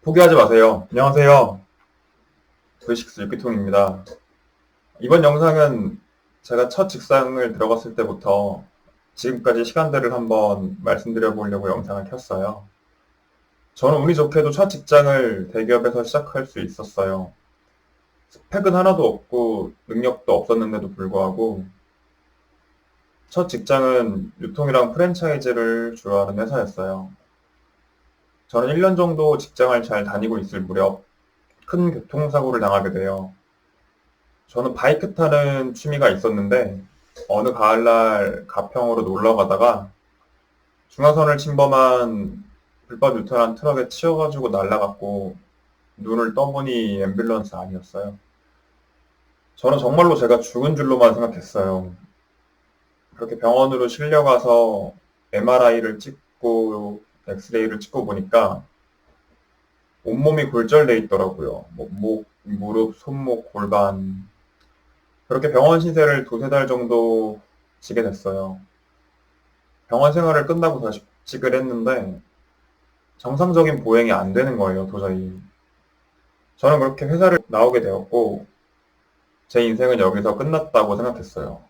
포기하지 마세요. 안녕하세요. V6 육기통입니다. 이번 영상은 제가 첫 직장을 들어갔을 때부터 지금까지 시간들을 한번 말씀드려 보려고 영상을 켰어요. 저는 운이 좋게도 첫 직장을 대기업에서 시작할 수 있었어요. 스펙은 하나도 없고 능력도 없었는데도 불구하고 첫 직장은 유통이랑 프랜차이즈를 주로 하는 회사였어요. 저는 1년 정도 직장을 잘 다니고 있을 무렵 큰 교통사고를 당하게 돼요. 저는 바이크 타는 취미가 있었는데 어느 가을날 가평으로 놀러 가다가 중앙선을 침범한 불법 유턴한 트럭에 치여가지고 날아갔고 눈을 떠보니 앰뷸런스 아니었어요. 저는 정말로 제가 죽은 줄로만 생각했어요. 그렇게 병원으로 실려가서 MRI를 찍고 엑스레이를 찍고 보니까 온몸이 골절돼 있더라고요. 뭐 목, 무릎, 손목, 골반. 그렇게 병원 신세를 두세 달 정도 지게 됐어요. 병원 생활을 끝나고 다시 복직을 했는데 정상적인 보행이 안 되는 거예요, 도저히. 저는 그렇게 회사를 나오게 되었고 제 인생은 여기서 끝났다고 생각했어요.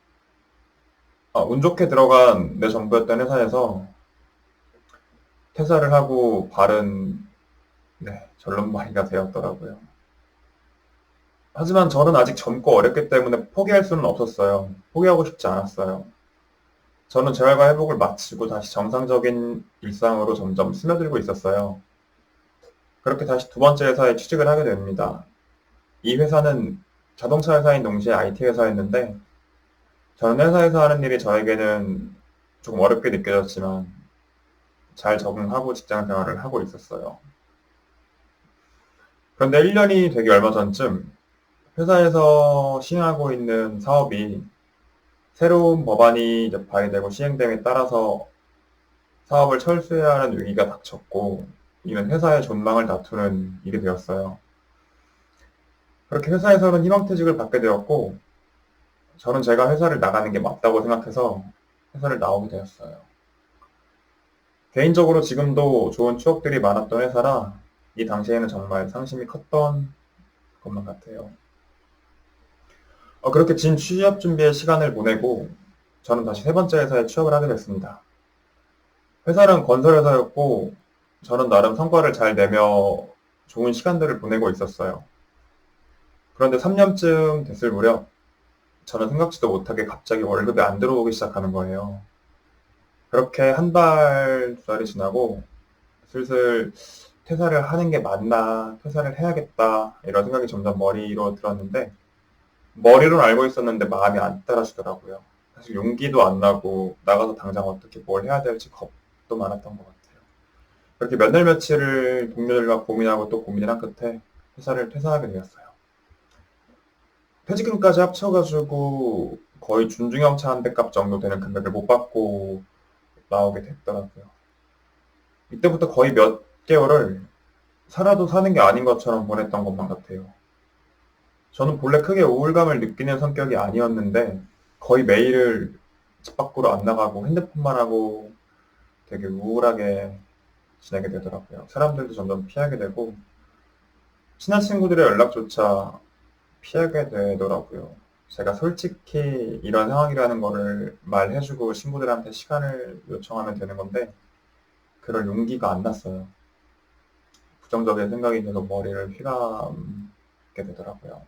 운 좋게 들어간 내 전부였던 회사에서 퇴사를 하고 바른 절름발이가 되었더라고요. 하지만 저는 아직 젊고 어렸기 때문에 포기할 수는 없었어요. 포기하고 싶지 않았어요. 저는 재활과 회복을 마치고 다시 정상적인 일상으로 점점 스며들고 있었어요. 그렇게 다시 두 번째 회사에 취직을 하게 됩니다. 이 회사는 자동차 회사인 동시에 IT 회사였는데 저는 회사에서 하는 일이 저에게는 조금 어렵게 느껴졌지만 잘 적응하고 직장 생활을 하고 있었어요. 그런데 1년이 되기 얼마 전쯤 회사에서 시행하고 있는 사업이 새로운 법안이 이제 발의되고 시행됨에 따라서 사업을 철수해야 하는 위기가 닥쳤고 이는 회사의 존망을 다투는 일이 되었어요. 그렇게 회사에서는 희망퇴직을 받게 되었고 저는 제가 회사를 나가는 게 맞다고 생각해서 회사를 나오게 되었어요. 개인적으로 지금도 좋은 추억들이 많았던 회사라 이 당시에는 정말 상심이 컸던 것만 같아요. 그렇게 진 취업 준비의 시간을 보내고 저는 다시 세 번째 회사에 취업을 하게 됐습니다. 회사는 건설회사였고 저는 나름 성과를 잘 내며 좋은 시간들을 보내고 있었어요. 그런데 3년쯤 됐을 무렵 저는 생각지도 못하게 갑자기 월급이 안 들어오기 시작하는 거예요. 그렇게 한 달, 두 달이 지나고 슬슬 퇴사를 하는 게 맞나, 퇴사를 해야겠다, 이런 생각이 점점 머리로 들었는데, 머리로는 알고 있었는데 마음이 안 따라주더라고요. 사실 용기도 안 나고, 나가서 당장 어떻게 뭘 해야 될지 겁도 많았던 것 같아요. 그렇게 몇 날 며칠을 동료들과 고민하고 또 고민을 한 끝에 회사를 퇴사하게 되었어요. 퇴직금까지 합쳐가지고 거의 준중형차 한 대 값 정도 되는 금액을 못 받고 나오게 됐더라고요. 이때부터 거의 몇 개월을 살아도 사는 게 아닌 것처럼 보냈던 것만 같아요. 저는 본래 크게 우울감을 느끼는 성격이 아니었는데 거의 매일을 집 밖으로 안 나가고 핸드폰만 하고 되게 우울하게 지내게 되더라고요. 사람들도 점점 피하게 되고 친한 친구들의 연락조차 피하게 되더라고요. 제가 솔직히 이런 상황이라는 거를 말해주고 친구들한테 시간을 요청하면 되는 건데 그럴 용기가 안 났어요. 부정적인 생각이 계속 머리를 휘감게 되더라고요.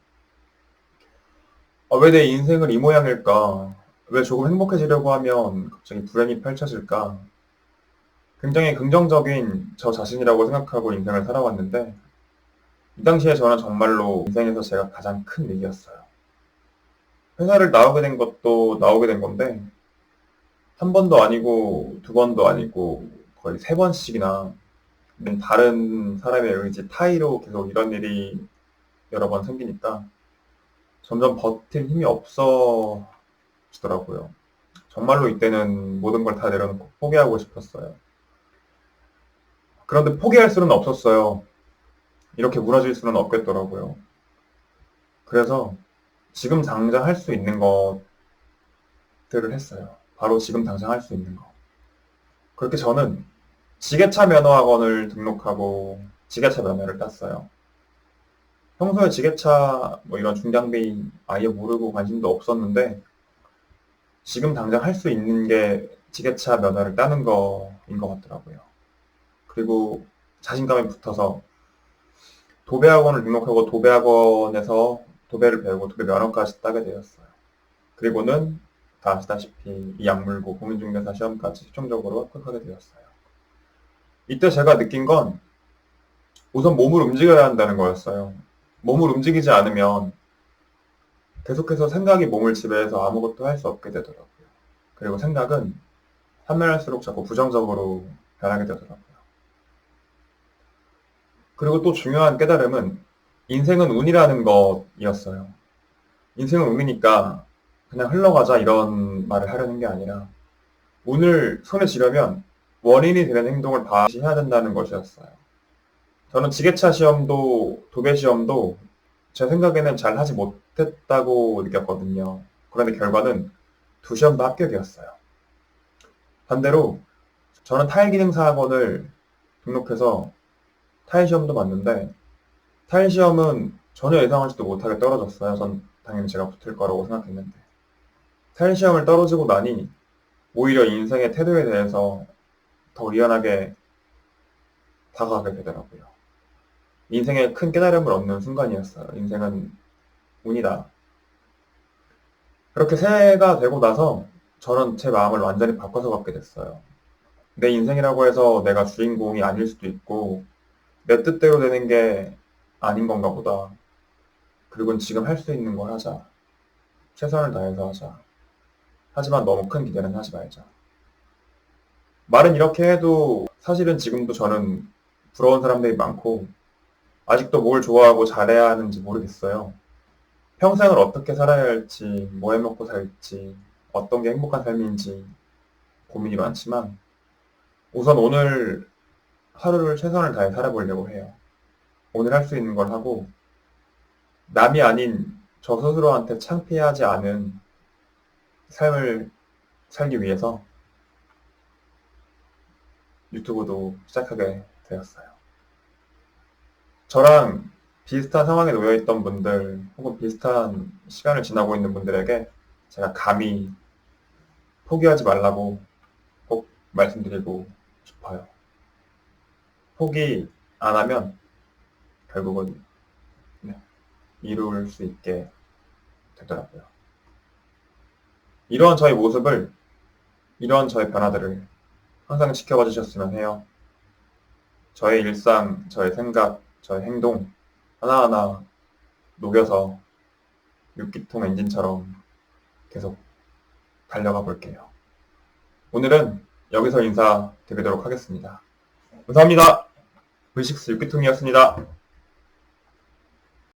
왜 내 인생을 이 모양일까? 왜 조금 행복해지려고 하면 갑자기 불행이 펼쳐질까? 굉장히 긍정적인 저 자신이라고 생각하고 인생을 살아왔는데 이 당시에 저는 정말로 인생에서 제가 가장 큰 위기였어요. 회사를 나오게 된 것도 나오게 된 건데 한 번도 아니고 두 번도 아니고 거의 세 번씩이나 다른 사람의 의지 타의로 계속 이런 일이 여러 번 생기니까 점점 버틸 힘이 없어지더라고요. 정말로 이때는 모든 걸 다 내려놓고 포기하고 싶었어요. 그런데 포기할 수는 없었어요. 이렇게 무너질 수는 없겠더라고요. 그래서 지금 당장 할 수 있는 것들을 했어요. 바로 지금 당장 할 수 있는 거. 그렇게 저는 지게차 면허학원을 등록하고 지게차 면허를 땄어요. 평소에 지게차 뭐 이런 중장비 아예 모르고 관심도 없었는데 지금 당장 할 수 있는 게 지게차 면허를 따는 거인 것 같더라고요. 그리고 자신감이 붙어서 도배학원을 등록하고 도배학원에서 도배를 배우고 도배 면허까지 따게 되었어요. 그리고는 다 아시다시피 이 약물고 공인중개사 시험까지 최종적으로 합격하게 되었어요. 이때 제가 느낀 건 우선 몸을 움직여야 한다는 거였어요. 몸을 움직이지 않으면 계속해서 생각이 몸을 지배해서 아무것도 할 수 없게 되더라고요. 그리고 생각은 하면 할수록 자꾸 부정적으로 변하게 되더라고요. 그리고 또 중요한 깨달음은 인생은 운이라는 것이었어요. 인생은 운이니까 그냥 흘러가자 이런 말을 하려는 게 아니라 운을 손에 쥐려면 원인이 되는 행동을 반드시 해야 된다는 것이었어요. 저는 지게차 시험도 도배 시험도 제 생각에는 잘 하지 못했다고 느꼈거든요. 그런데 결과는 두 시험 다 합격이었어요. 반대로 저는 타일기능사학원을 등록해서 타일 시험도 봤는데 타일 시험은 전혀 예상하지도 못하게 떨어졌어요. 전 당연히 제가 붙을 거라고 생각했는데 타일 시험을 떨어지고 나니 오히려 인생의 태도에 대해서 더 유연하게 다가가게 되더라고요. 인생에 큰 깨달음을 얻는 순간이었어요. 인생은 운이다. 그렇게 새해가 되고 나서 저는 제 마음을 완전히 바꿔서 갖게 됐어요. 내 인생이라고 해서 내가 주인공이 아닐 수도 있고 내 뜻대로 되는 게 아닌 건가 보다. 그리고 지금 할 수 있는 걸 하자. 최선을 다해서 하자. 하지만 너무 큰 기대는 하지 말자. 말은 이렇게 해도 사실은 지금도 저는 부러운 사람들이 많고 아직도 뭘 좋아하고 잘해야 하는지 모르겠어요. 평생을 어떻게 살아야 할지, 뭐 해먹고 살지, 어떤 게 행복한 삶인지 고민이 많지만 우선 오늘 하루를 최선을 다해 살아보려고 해요. 오늘 할 수 있는 걸 하고 남이 아닌 저 스스로한테 창피하지 않은 삶을 살기 위해서 유튜브도 시작하게 되었어요. 저랑 비슷한 상황에 놓여있던 분들 혹은 비슷한 시간을 지나고 있는 분들에게 제가 감히 포기하지 말라고 꼭 말씀드리고 싶어요. 포기 안 하면 결국은 이룰 수 있게 되더라고요. 이러한 저의 모습을, 이러한 저의 변화들을 항상 지켜봐 주셨으면 해요. 저의 일상, 저의 생각, 저의 행동 하나하나 녹여서 6기통 엔진처럼 계속 달려가 볼게요. 오늘은 여기서 인사드리도록 하겠습니다. 감사합니다. V6 6기통이었습니다.